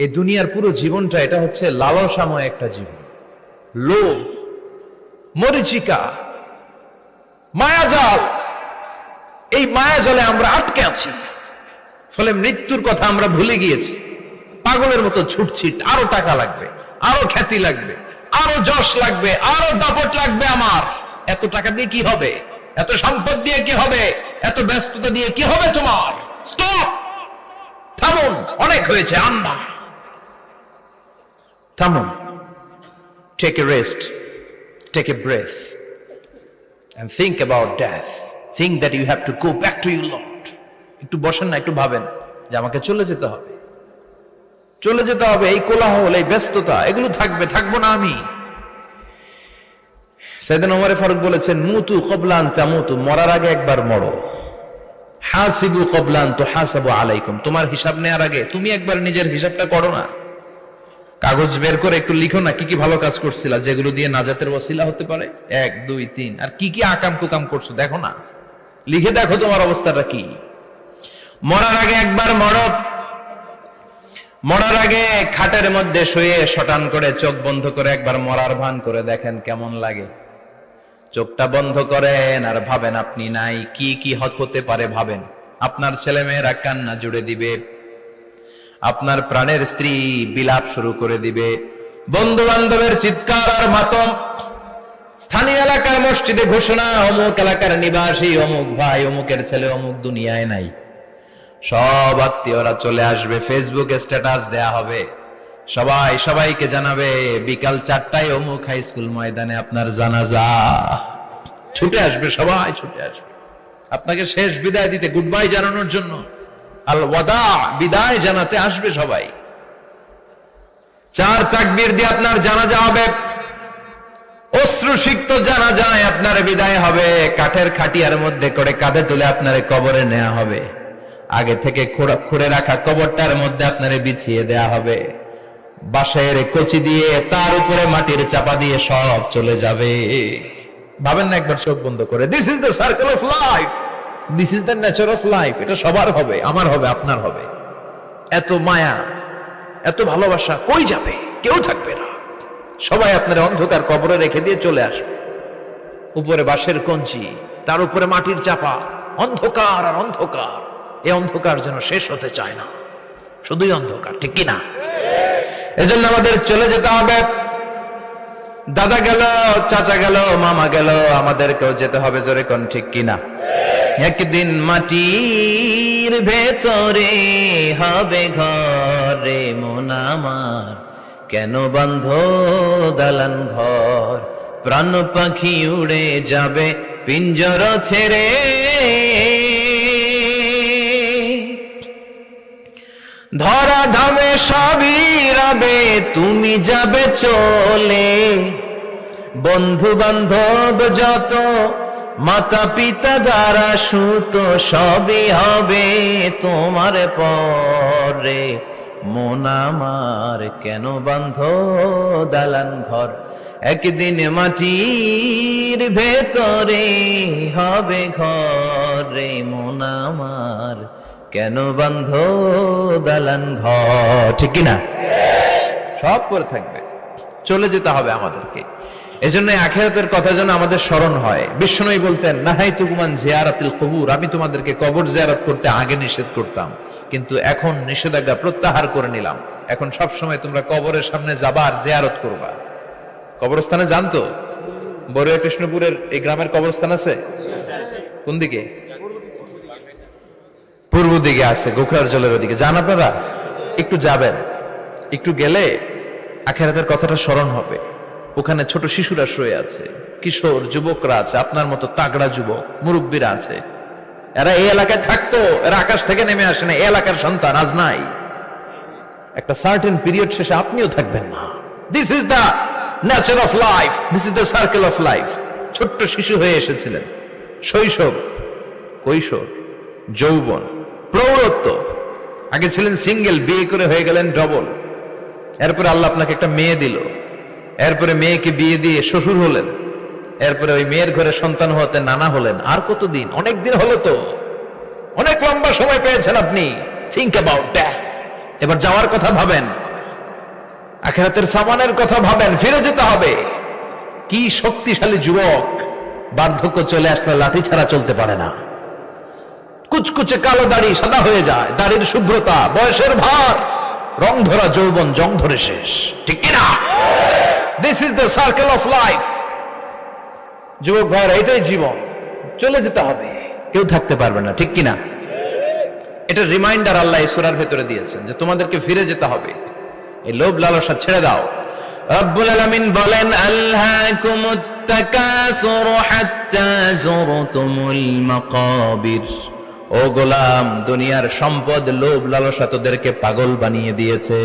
এই দুনিয়ার পুরো জীবনটা এটা হচ্ছে লালসাময় একটা জীবন, লোভ, মরিচিকা, মায়াজাল। এই মায়াজালে আমরা আটকে আছি, ফলে মৃত্যুর কথা আমরা ভুলে গিয়েছি। পাগলের মতো ছুটছি, আরো টাকা লাগবে, আরো খ্যাতি লাগবে, আরো যশ লাগবে, আরো দাপট লাগবে। আমার এত টাকা দিয়ে কি হবে? এত সম্পদ দিয়ে কি হবে? এত ব্যস্ততা দিয়ে কি হবে তোমার? স্টপ, থামুন, অনেক হয়েছে। আন্না, থামুন, take a rest, take a breath and think about death. Think that you have to go back to your Lord. একটু বসেন না, একটু ভাবেন যে আমাকে চলে যেতে হবে, চলে যেতে হবে। এই কোলাহল, এই ব্যস্ততা, এগুলো থাকবে, থাকবো না আমি। সাইয়েদনা ওমর ফারুক বলেছেন, মুতু ক্বাবলা আন তামুতু, মরার আগে একবার মরো। হাসিবু ক্বাবলা আন তুহাসাবু আলাইকুম, তোমার হিসাব নেওয়ার আগে তুমি একবার নিজের হিসাবটা করো না। কাগজ বের করে একটু লিখো না কি কি ভালো কাজ করছিলা, যেগুলো দিয়ে নাজাতের ওসিলা হতে পারে। 1 2 3, আর কি কি আকাম কুকাম করছো দেখো না, লিখে দেখো তোমার অবস্থাটা কি। মরার আগে একবার মরো। মরার আগে খাটের মধ্যে শুয়ে শটান করে চোখ বন্ধ করে একবার মরার ভান করে দেখেন কেমন লাগে। চোখটা বন্ধ করেন আর ভাবেন আপনি নাই, কি কি হতে পারে ভাবেন। আপনার ছেলে মেয়েরা কান্না জুড়ে দিবে, আপনার প্রাণের স্ত্রী বিলাপ শুরু করে দিবে, বন্ধু বান্ধবের চিৎকার আর মাতম, স্থানীয় এলাকার মসজিদে ঘোষণা, অমুক এলাকার নিবাসী অমুক ভাই অমুকের ছেলে অমুক দুনিয়ায় নাই। সব আত্মীয়রা চলে আসবে, ফেসবুকে স্ট্যাটাস দেয়া হবে, সবাই সবাইকে জানাবে বিকাল 4টায় অমুক হাই স্কুল ময়দানে আপনার জানাজা। ছুটে আসবে, সবাই ছুটে আসবে আপনাকে শেষ বিদায় দিতে, গুড বাই জানানোর জন্য, আল ওয়াদা, বিদায় জানাতে আসবে সবাই। 4 তাকবীর দিয়ে আপনার জানাজা হবে, অশ্রুসিক্ত জানাজায় আপনার বিদায় হবে। কাঠের খাটিয়ার মধ্যে করে কাঁধে তুলে আপনার কবরে নেওয়া হবে। আগে থেকে খুঁড়ে রাখা কবরটার মধ্যে আপনারে বিছিয়ে দেয়া হবে। বাঁশের কচি দিয়ে তার উপরে মাটির চাপা দিয়ে সব চলে যাবে। ভাবেন না একবার চোখ বন্ধ করে, this is the circle of life, this is the nature of life. এটা সবার হবে, আমার হবে, আপনার হবে। এত মায়া, এত ভালোবাসা কই যাবে? কেউ থাকবে না, সবাই আপনার অন্ধকার কবরে রেখে দিয়ে চলে আসবে। উপরে বাঁশের কঞ্চি, তার উপরে মাটির চাপা, অন্ধকার আর অন্ধকার। এই অন্ধকার যেন শেষ হতে চায় না, শুধুই অন্ধকার, ঠিক কিনা? এজন্য আমাদের চলে যেতে হবে। দাদা গেল, চাচা গেল, মামা গেল, আমাদেরকেও যেতে হবে, জোরে কোন ঠিক কিনা? একদিন মাটির ভেতরে হবে ঘরে মন আমার, কেন বন্ধ দালান ঘর, প্রাণ পাখি উড়ে যাবে পিঞ্জর ছেড়ে। ধরা ধামে সবই রবে, তুমি যাবে চলে, বন্ধু বান্ধব যত, মাতা পিতা যারা সুত, সবই হবে তোমার পরে। মন আমার কেন বন্ধ দালান ঘর, একদিন মাটির ভেতরে হবে ঘরে মন আমার, কেন বন্ধ দালান ঘর, ঠিক কিনা? সব পরে থাকবে, চলে যেতে হবে আমাদেরকে। এজন্য আখিরাতের কথা যেন আমাদের স্মরণ হয়। বিশ্বনবী বলতেন, নাহাইতুকুম আন জিয়ারাতিল কুবুর, আমি তোমাদেরকে কবর জিয়ারত করতে আগে নিষেধ করতাম, কিন্তু এখন নিষেধাজ্ঞা প্রত্যাহার করে নিলাম। এখন সব সময় তোমরা কবরের সামনে যাবা আর জিয়ারত করবা। কবরস্থানে জানতো বড়ুয়া কৃষ্ণপুরের এই গ্রামের কবরস্থান আছে কোন দিকে? পূর্ব দিকে আছে, গোখরার জলের ওদিকে। যান আপনারা, একটু যাবেন, একটু গেলে আখিরাতের কথাটা স্মরণ হবে। ওখানে ছোট শিশুরা শুয়ে আছে, কিশোর যুবকরা আছে, আপনার মতো তাগড়া যুবক মুরব্বীরা আছে। এরা এই এলাকায় থাকতো, এরা আকাশ থেকে নেমে আসে না, এই এলাকার সন্তান, আজ নাই। একটা সার্টেন পিরিয়ড শেষে আপনিও থাকবেন না। This is the nature of life, this is the circle of life. ছোট্ট শিশু হয়ে এসেছিলেন, শৈশব, কৈশোর, যৌবন, প্রৌঢ়ত্ব। আগে ছিলেন সিঙ্গেল, বিয়ে করে হয়ে গেলেন ডবল। এরপরে আল্লাহ আপনাকে একটা মেয়ে দিল, এরপরে মেয়েকে বিয়ে দিয়ে শ্বশুর হলেন, এরপরে ওই মেয়ের ঘরে সন্তান হতে নানা হলেন। আর কতদিন? অনেক দিন হলো তো, অনেক লম্বা সময় পেয়েছেন আপনি। Think about death. এবার যাওয়ার কথা ভাবেন। আখিরাতের সামানের কথা ভাবেন, ফিরে যেতে হবে। কি শক্তিশালী যুবক, বার্ধক্য চলে আসলে লাঠি ছাড়া চলতে পারে না। কুচকুচে কালো দাড়ি সাদা হয়ে যায়, দাড়ির শুভ্রতা, বয়সের ভার, রং ধরা যৌবন জং ধরে শেষ, ঠিক কিনা? This is the circle of life. যুবক ভাইরা, এটাই জীবন, চলে যেতে হবে, কেউ থাকতে পারবে না, ঠিক কিনা? এটা রিমাইন্ডার আল্লাহ এই সূরার ভেতরে দিয়েছেন যে তোমাদেরকে ফিরে যেতে হবে, এই লোভ লালসা ছেড়ে দাও। রব্বুল আলামিন বলেন, আলহাকুমুত তাকাসুর হাত্তা যুরতুমুল মাকাবির। ও গোলাম, দুনিয়ার সম্পদ, লোভ লালসা তোদেরকে পাগল বানিয়ে দিয়েছে।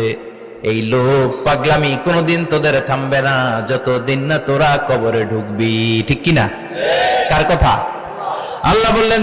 এই লোভ পাগলামি কোনোদিন তোদের থামবে না যতদিন না তোরা কবরে ঢুকবি, ঠিক কিনা? কার কথা? আল্লাহ বললেন